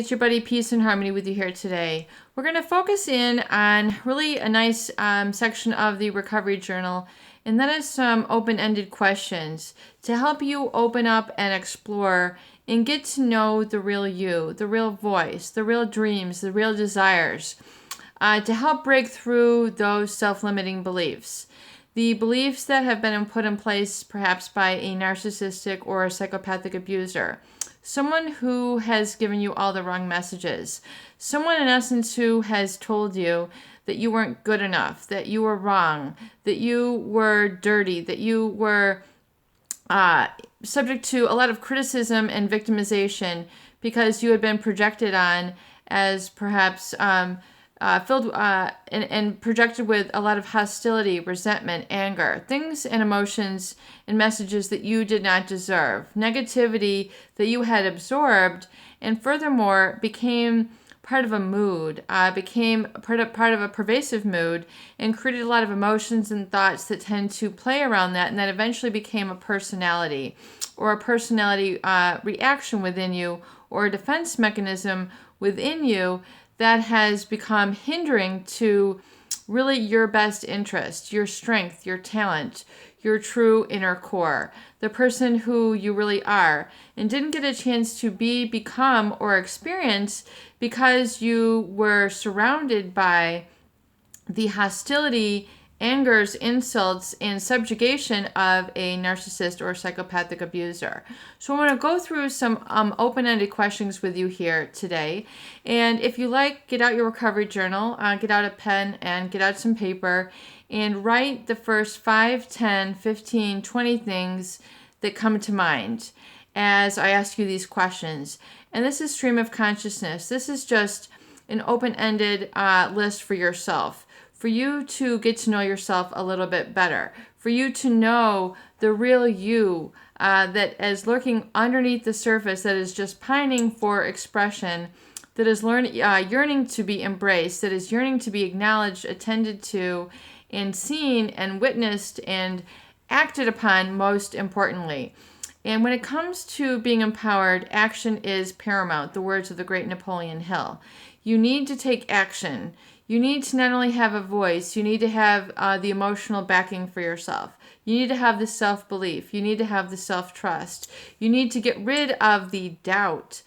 it's your buddy Peace and Harmony with you here today. We're going to focus in on really a nice section of the recovery journal, and that is some open-ended questions to help you open up and explore and get to know the real you, the real voice, the real dreams, the real desires, to help break through those self-limiting beliefs. The beliefs that have been put in place perhaps by a narcissistic or a psychopathic abuser. Someone who has given you all the wrong messages. Someone in essence who has told you that you weren't good enough, that you were wrong, that you were dirty, that you were subject to a lot of criticism and victimization because you had been projected on as perhaps filled and projected with a lot of hostility, resentment, anger, things and emotions and messages that you did not deserve, negativity that you had absorbed, and furthermore became part of a mood, became part of a pervasive mood, and created a lot of emotions and thoughts that tend to play around that, and that eventually became a personality or a personality reaction within you or a defense mechanism within you that has become hindering to really your best interest, your strength, your talent, your true inner core, the person who you really are, and didn't get a chance to become, or experience because you were surrounded by the hostility, angers, insults, and subjugation of a narcissist or psychopathic abuser. So I want to go through some open-ended questions with you here today. And if you like, get out your recovery journal, get out a pen and get out some paper and write the first 5, 10, 15, 20 things that come to mind as I ask you these questions. And this is stream of consciousness. This is just an open-ended list for yourself, for you to get to know yourself a little bit better, for you to know the real you that is lurking underneath the surface, that is just pining for expression, that is yearning to be embraced, that is yearning to be acknowledged, attended to, and seen and witnessed and acted upon, most importantly. And when it comes to being empowered, action is paramount, the words of the great Napoleon Hill. You need to take action. You need to not only have a voice, you need to have the emotional backing for yourself. You need to have the self-belief. You need to have the self-trust. You need to get rid of the doubt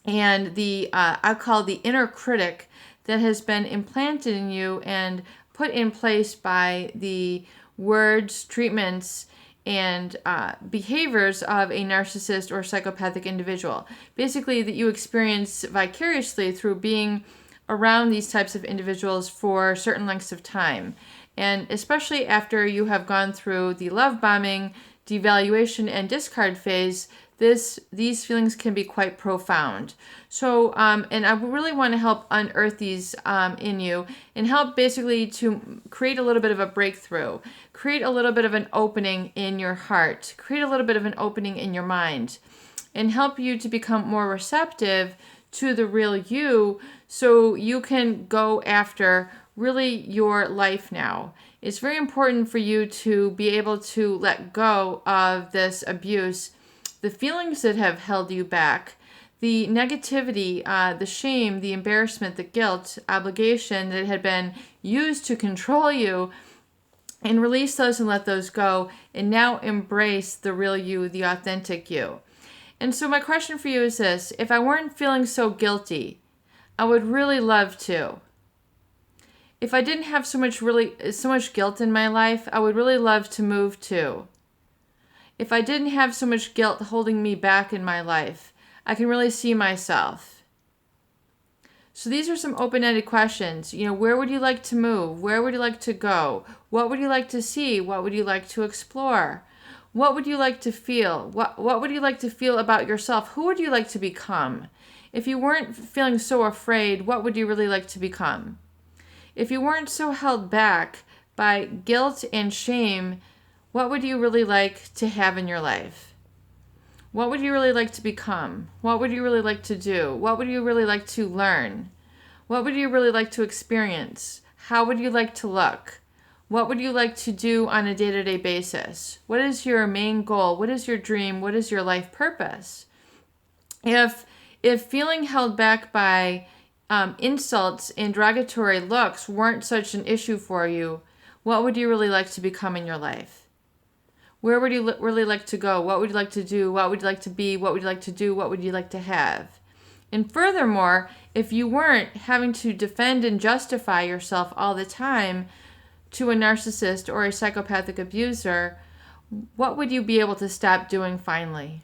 and the, I call the inner critic that has been implanted in you and put in place by the words, treatments, and behaviors of a narcissist or psychopathic individual. Basically, that you experience vicariously through being around these types of individuals for certain lengths of time. And especially after you have gone through the love bombing, devaluation, and discard phase, these feelings can be quite profound. So, and I really want to help unearth these in you and help basically to create a little bit of a breakthrough, create a little bit of an opening in your heart, create a little bit of an opening in your mind, and help you to become more receptive to the real you so you can go after really your life now. It's very important for you to be able to let go of this abuse, the feelings that have held you back, the negativity, the shame, the embarrassment, the guilt, obligation that had been used to control you, and release those and let those go, and now embrace the real you, the authentic you. And so my question for you is this: if I weren't feeling so guilty, I would really love to. If I didn't have so much guilt in my life, I would really love to move to. If I didn't have so much guilt holding me back in my life, I can really see myself. So these are some open-ended questions. Where would you like to move? Where would you like to go? What would you like to see? What would you like to explore? What would you like to feel? What would you like to feel about yourself? Who would you like to become? If you weren't feeling so afraid, what would you really like to become? If you weren't so held back by guilt and shame, what would you really like to have in your life? What would you really like to become? What would you really like to do? What would you really like to learn? What would you really like to experience? How would you like to look? What would you like to do on a day-to-day basis? What is your main goal? What is your dream? What is your life purpose? If If feeling held back by insults and derogatory looks weren't such an issue for you, what would you really like to become in your life? Where would you really like to go? What would you like to do? What would you like to be? What would you like to do? What would you like to have? And furthermore, if you weren't having to defend and justify yourself all the time to a narcissist or a psychopathic abuser, what would you be able to stop doing finally?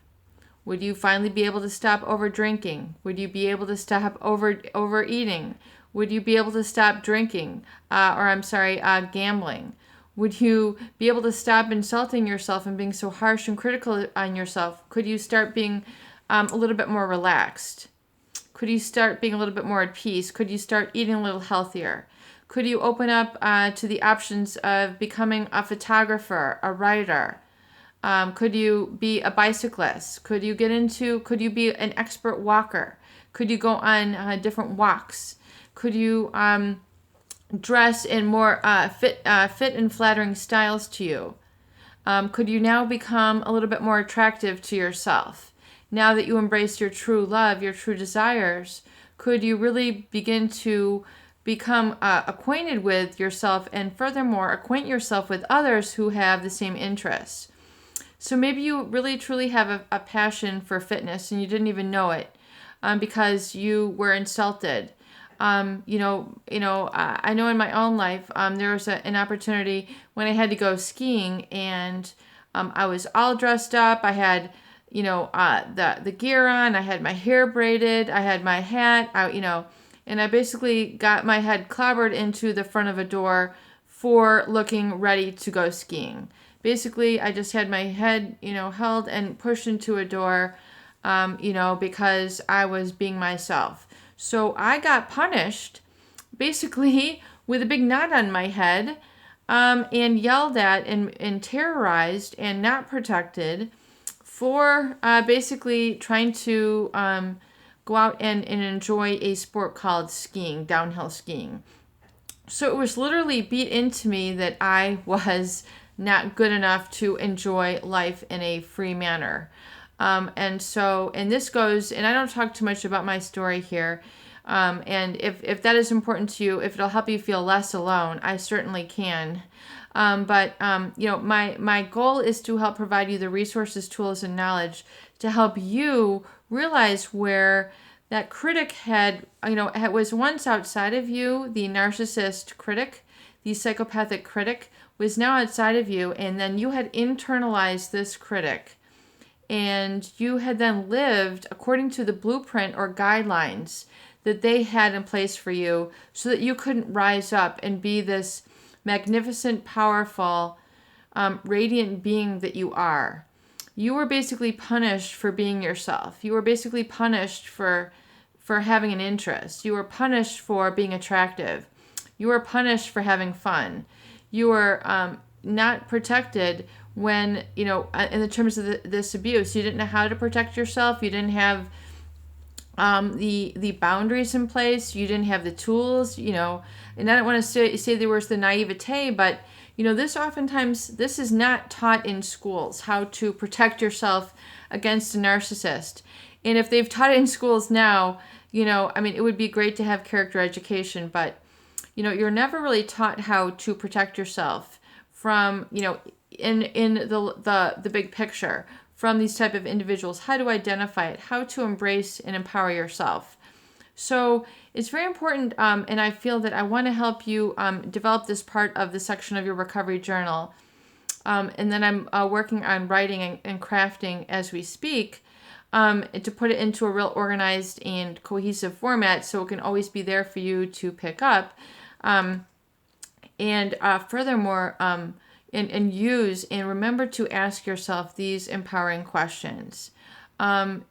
Would you finally be able to stop over drinking? Would you be able to stop overeating? Would you be able to stop drinking? Gambling? Would you be able to stop insulting yourself and being so harsh and critical on yourself? Could you start being a little bit more relaxed? Could you start being a little bit more at peace? Could you start eating a little healthier? Could you open up to the options of becoming a photographer, a writer? Could you be a bicyclist? Could you be an expert walker? Could you go on different walks? Could you dress in more fit and flattering styles to you? Could you now become a little bit more attractive to yourself? Now that you embrace your true love, your true desires, could you really begin to become acquainted with yourself and furthermore acquaint yourself with others who have the same interests? So maybe you really truly have a passion for fitness and you didn't even know it because you were insulted. I know in my own life there was an opportunity when I had to go skiing and I was all dressed up. I had the gear on. I had my hair braided. I had my hat out. And I basically got my head clobbered into the front of a door for looking ready to go skiing. Basically, I just had my head, held and pushed into a door, because I was being myself. So I got punished, basically, with a big knot on my head, and yelled at and terrorized and not protected for basically trying to go out and enjoy a sport called skiing, downhill skiing. So it was literally beat into me that I was not good enough to enjoy life in a free manner. And this goes, and I don't talk too much about my story here. And if that is important to you, if it'll help you feel less alone, I certainly can. My goal is to help provide you the resources, tools, and knowledge to help you realize where that critic was once outside of you. The narcissist critic, the psychopathic critic, was now outside of you, and then you had internalized this critic, and you had then lived according to the blueprint or guidelines that they had in place for you so that you couldn't rise up and be this magnificent, powerful, radiant being that you are. You were basically punished for being yourself. You were basically punished for having an interest. You were punished for being attractive. You were punished for having fun. You were not protected when, in the terms of this abuse. You didn't know how to protect yourself. You didn't have the boundaries in place. You didn't have the tools, and I don't want to say there was the naivete, but this is not taught in schools, how to protect yourself against a narcissist. And if they've taught it in schools now, it would be great to have character education, but you're never really taught how to protect yourself from, in the big picture, from these type of individuals, how to identify it, how to embrace and empower yourself. So it's very important, and I feel that I want to help you develop this part of the section of your recovery journal. And then I'm working on writing and crafting as we speak, to put it into a real organized and cohesive format so it can always be there for you to pick up. Furthermore, and use and remember to ask yourself these empowering questions. And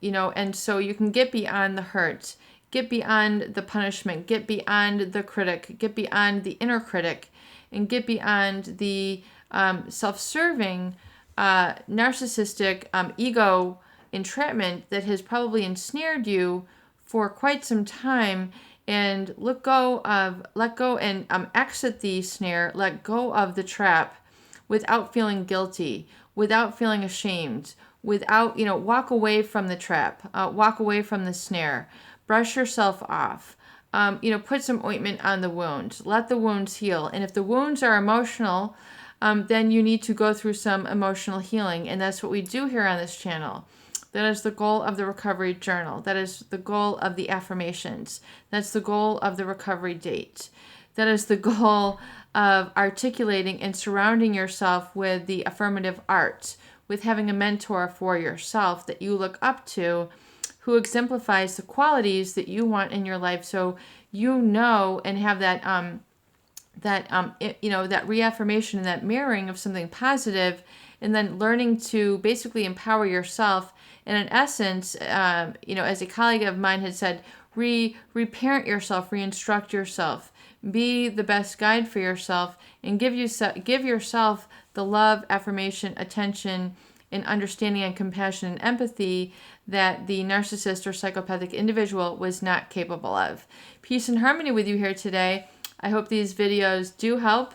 so you can get beyond the hurt, get beyond the punishment, get beyond the critic, get beyond the inner critic, and get beyond the self-serving, narcissistic ego entrapment that has probably ensnared you for quite some time, and let go and exit the snare, let go of the trap without feeling guilty, without feeling ashamed, without, walk away from the trap, walk away from the snare, brush yourself off, put some ointment on the wound, let the wounds heal. And if the wounds are emotional, then you need to go through some emotional healing. And that's what we do here on this channel. That is the goal of the recovery journal. That is the goal of the affirmations. That's the goal of the recovery date. That is the goal of articulating and surrounding yourself with the affirmative arts, with having a mentor for yourself that you look up to, who exemplifies the qualities that you want in your life, so and have that reaffirmation and that mirroring of something positive, and then learning to basically empower yourself. And in essence, as a colleague of mine had said, reparent yourself, reinstruct yourself, be the best guide for yourself, and give yourself the love, affirmation, attention, and understanding and compassion and empathy that the narcissist or psychopathic individual was not capable of. Peace and harmony with you here today. I hope these videos do help.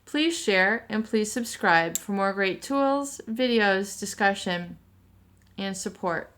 Please share and please subscribe for more great tools, videos, discussion, and support.